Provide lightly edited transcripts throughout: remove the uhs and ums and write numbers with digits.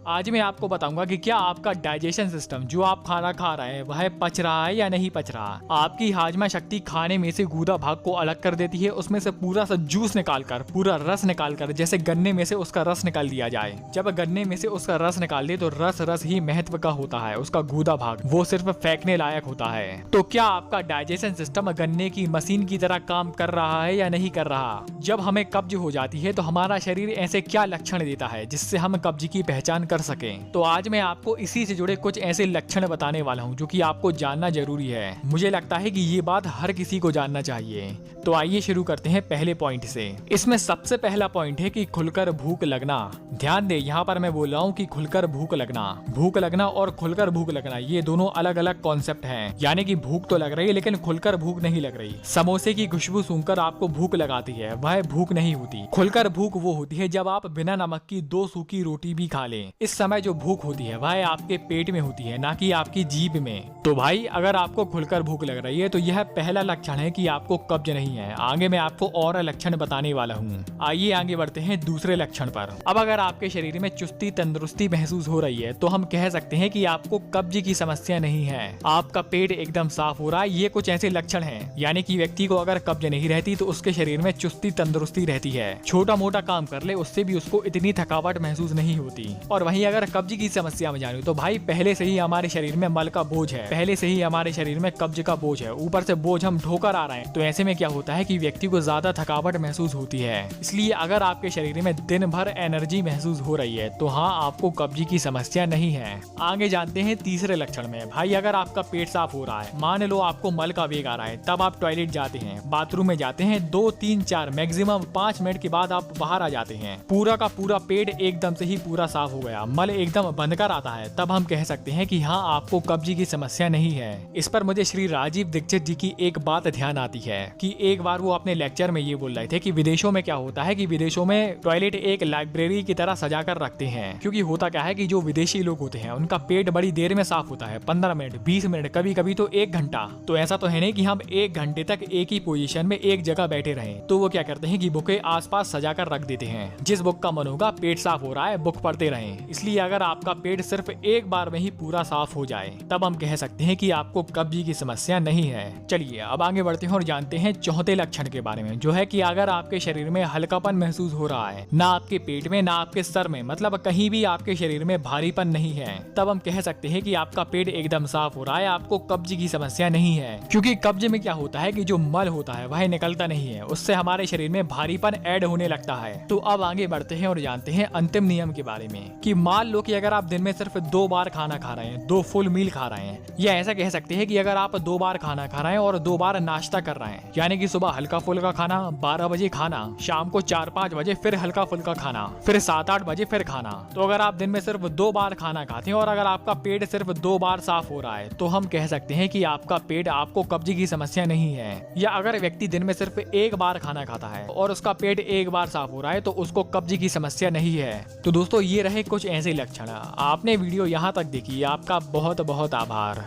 आज मैं आपको बताऊंगा कि क्या आपका डाइजेशन सिस्टम जो आप खाना खा रहे हैं वह पच रहा है या नहीं पच रहा। आपकी हाजमा शक्ति खाने में से गूदा भाग को अलग कर देती है, उसमें से पूरा सा जूस निकालकर, पूरा रस निकालकर, जैसे गन्ने में से उसका रस निकाल दिया जाए। जब गन्ने में से उसका रस निकाल दे तो रस ही महत्व का होता है, उसका गूदा भाग वो सिर्फ फेंकने लायक होता है। तो क्या आपका डाइजेशन सिस्टम गन्ने की मशीन की तरह काम कर रहा है या नहीं कर रहा। जब हमें कब्ज हो जाती है तो हमारा शरीर ऐसे क्या लक्षण देता है जिससे हम कब्ज की पहचान कर सकें। तो आज मैं आपको इसी से जुड़े कुछ ऐसे लक्षण बताने वाला हूं जो कि आपको जानना जरूरी है। मुझे लगता है कि ये बात हर किसी को जानना चाहिए। तो आइए शुरू करते हैं पहले पॉइंट से। इसमें सबसे पहला पॉइंट है कि खुलकर भूख लगना। ध्यान दे, यहाँ पर मैं बोल रहा हूँ कि खुलकर भूख लगना और खुलकर भूख लगना ये दोनों अलग अलग कॉन्सेप्ट हैं। यानी कि भूख तो लग रही है लेकिन खुलकर भूख नहीं लग रही। समोसे की खुशबू सूंघकर आपको भूख लगाती है, वह भूख नहीं होती। खुलकर भूख वो होती है जब आप बिना नमक की 2 सूखी रोटी भी खा लें। इस समय जो भूख होती है वह आपके पेट में होती है, ना कि आपकी जीभ में। तो भाई अगर आपको खुलकर भूख लग रही है तो यह पहला लक्षण है कि आपको कब्ज नहीं है। आगे मैं आपको और लक्षण बताने वाला हूँ। आइए आगे बढ़ते हैं दूसरे लक्षण पर। अब अगर आपके शरीर में चुस्ती तंदुरुस्ती महसूस हो रही है तो हम कह सकते हैं कि आपको कब्ज की समस्या नहीं है। आपका पेट एकदम साफ हो रहा है। ये कुछ ऐसे लक्षण हैं। यानी कि व्यक्ति को अगर कब्ज नहीं रहती तो उसके शरीर में चुस्ती तंदुरुस्ती रहती है। छोटा मोटा काम कर ले उससे भी उसको इतनी थकावट महसूस नहीं होती। और वहीं अगर कब्ज की समस्या में जाने तो भाई पहले से ही हमारे शरीर में मल का बोझ है, पहले से ही हमारे शरीर में कब्ज का बोझ है, ऊपर से बोझ हम ढोकर आ रहे हैं। तो ऐसे में क्या होता है कि व्यक्ति को ज्यादा थकावट महसूस होती है। इसलिए अगर आपके शरीर में दिन भर एनर्जी महसूस हो रही है तो हाँ, आपको कब्ज की समस्या नहीं है। आगे जानते हैं तीसरे लक्षण में। भाई अगर आपका पेट साफ हो रहा है, मान लो आपको मल का वेग आ रहा है, तब आप टॉयलेट जाते हैं, बाथरूम में जाते हैं, 2 3 4 मैक्सिमम 5 मिनट के बाद आप बाहर आ जाते हैं, पूरा का पूरा पेट एकदम से ही पूरा साफ हो गया, मल एकदम बंद कर आता है, तब हम कह सकते हैं कि हाँ, आपको कब्ज की समस्या नहीं है। इस पर मुझे श्री राजीव दीक्षित जी की एक बात ध्यान आती है कि एक बार वो अपने लेक्चर में ये बोल रहे थे कि विदेशों में क्या होता है कि विदेशों में टॉयलेट एक लाइब्रेरी की तरह सजा कर रखते हैं। क्योंकि होता क्या है कि जो विदेशी लोग होते हैं उनका पेट बड़ी देर में साफ होता है, 15 मिनट 20 मिनट, कभी कभी तो 1 घंटा। तो ऐसा तो है नहीं कि हम 1 घंटे तक एक ही पोजीशन में एक जगह बैठे रहें। तो वो क्या करते हैं कि बुकें आसपास सजा कर रख देते हैं। जिस बुक का मन होगा, पेट साफ हो रहा है, बुक पढ़ते रहें। इसलिए अगर आपका पेट सिर्फ एक बार में ही पूरा साफ हो जाए तब हम कह सकते हैं कि आपको कब्ज की समस्या नहीं है। चलिए अब आगे बढ़ते हैं और जानते हैं चौथे लक्षण के बारे में, जो है कि अगर आपके शरीर में हल्कापन महसूस हो रहा है, ना आपके पेट में ना आपके सर में, मतलब कहीं भी आपके शरीर में भारीपन नहीं है, तब हम कह सकते हैं कि आपका पेट एकदम साफ हो रहा है, आपको कब्ज की समस्या नहीं है। क्योंकि कब्ज में क्या होता है कि जो मल होता है वह निकलता नहीं है, उससे हमारे शरीर में भारीपन ऐड होने लगता है। तो अब आगे बढ़ते हैं और जानते हैं अंतिम नियम के बारे में कि मान लो कि अगर आप दिन में सिर्फ 2 बार खाना खा रहे हैं, 2 फुल मील खा रहे हैं, या ऐसा कह सकते हैं कि अगर आप 2 बार खाना खा रहे हैं और 2 बार नाश्ता कर रहे हैं, यानी कि सुबह हल्का फुल्का खाना, 12 बजे खाना, शाम को 4-5 बजे फिर हल्का फुल्का खाना, फिर 7-8 बजे फिर खाना। तो अगर आप दिन में सिर्फ 2 बार खाना खाते हैं और अगर आपका पेट सिर्फ 2 बार साफ हो रहा है तो हम कह सकते हैं कि आपका पेट, आपको कब्ज की समस्या नहीं है। या अगर व्यक्ति दिन में सिर्फ 1 बार खाना खाता है और उसका पेट 1 बार साफ हो रहा है तो उसको कब्ज की समस्या नहीं है। तो दोस्तों ये रहे कुछ ऐसे लक्षण। आपने वीडियो यहाँ तक देखी, आपका बहुत बहुत आभार,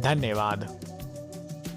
धन्यवाद।